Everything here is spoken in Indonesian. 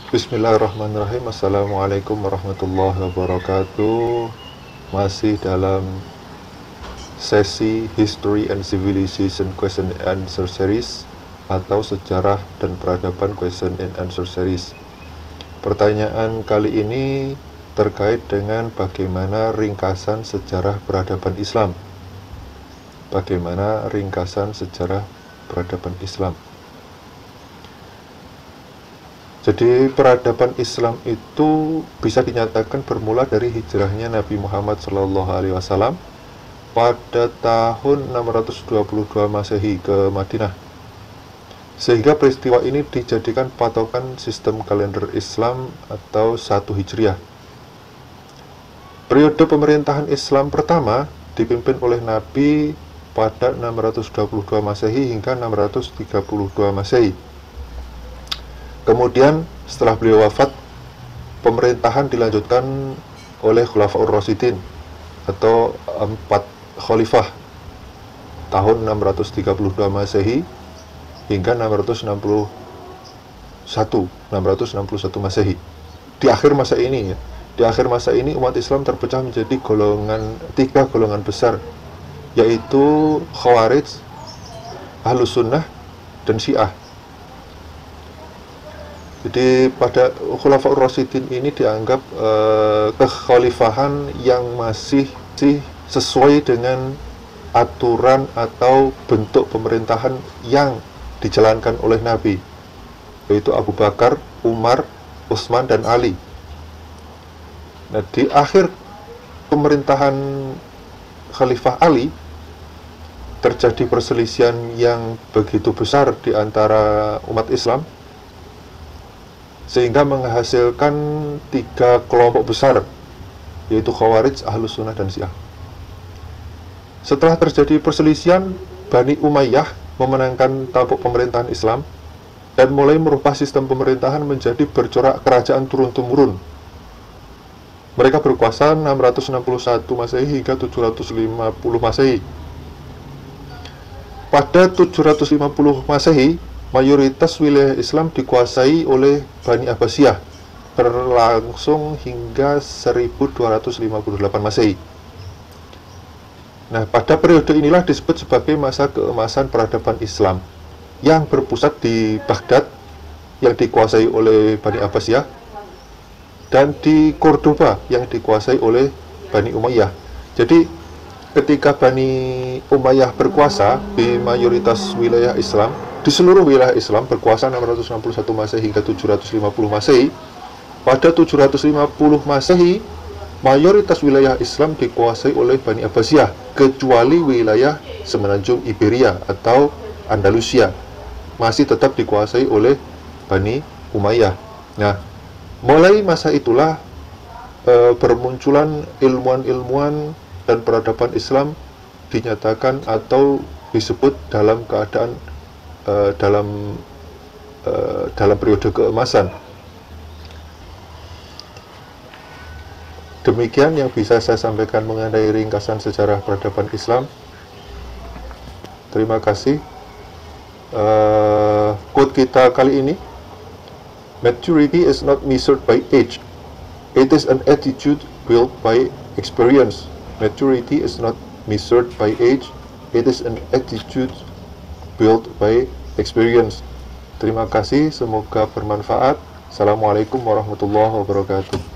Bismillahirrahmanirrahim. Assalamualaikum warahmatullahi wabarakatuh. Masih dalam sesi History and Civilization Question and Answer Series atau Sejarah dan Peradaban Question and Answer Series. Pertanyaan kali ini terkait dengan bagaimana ringkasan sejarah peradaban Islam. Bagaimana ringkasan sejarah peradaban Islam? Jadi peradaban Islam itu bisa dinyatakan bermula dari hijrahnya Nabi Muhammad SAW pada tahun 622 Masehi ke Madinah. Sehingga peristiwa ini dijadikan patokan sistem kalender Islam atau 1 Hijriah. Periode pemerintahan Islam pertama dipimpin oleh Nabi pada 622 Masehi hingga 632 Masehi. Kemudian setelah beliau wafat, pemerintahan dilanjutkan oleh Khulafaur Rasyidin atau 4 khalifah tahun 632 Masehi hingga 661 Masehi. Di akhir masa ini umat Islam terpecah menjadi 3 golongan besar, yaitu Khawarij, Ahlus Sunnah, dan Syiah. Jadi pada Khulafaur Rasyidin ini dianggap kekhalifahan yang masih sesuai dengan aturan atau bentuk pemerintahan yang dijalankan oleh Nabi, yaitu Abu Bakar, Umar, Utsman, dan Ali. Nah, di akhir pemerintahan Khalifah Ali terjadi perselisihan yang begitu besar di antara umat Islam, sehingga menghasilkan 3 kelompok besar, yaitu Khawarij, Ahlus Sunnah, dan Syiah. Setelah terjadi perselisihan, Bani Umayyah memenangkan tampuk pemerintahan Islam dan mulai merubah sistem pemerintahan menjadi bercorak kerajaan turun-temurun. Mereka berkuasa 661 Masehi hingga 750 Masehi. Pada 750 Masehi, mayoritas wilayah Islam dikuasai oleh Bani Abbasiyah, berlangsung hingga 1258 Masehi. Nah, pada periode inilah disebut sebagai masa keemasan peradaban Islam, yang berpusat di Baghdad yang dikuasai oleh Bani Abbasiyah dan di Cordoba yang dikuasai oleh Bani Umayyah. Jadi ketika Bani Umayyah berkuasa di mayoritas wilayah Islam, di seluruh wilayah Islam berkuasa 661 Masehi hingga 750 Masehi. Pada 750 Masehi, mayoritas wilayah Islam dikuasai oleh Bani Abbasiyah, kecuali wilayah semenanjung Iberia atau Andalusia masih tetap dikuasai oleh Bani Umayyah. Nah, mulai masa itulah bermunculan ilmuwan-ilmuwan dan peradaban Islam dinyatakan atau disebut dalam keadaan dalam periode keemasan. Demikian yang bisa saya sampaikan mengenai ringkasan sejarah peradaban Islam. Terima kasih. Quote kita kali ini, "Maturity is not measured by age. It is an attitude built by experience." Maturity is not measured by age. It is an attitude built by experience. Terima kasih, semoga bermanfaat. Assalamualaikum warahmatullahi wabarakatuh.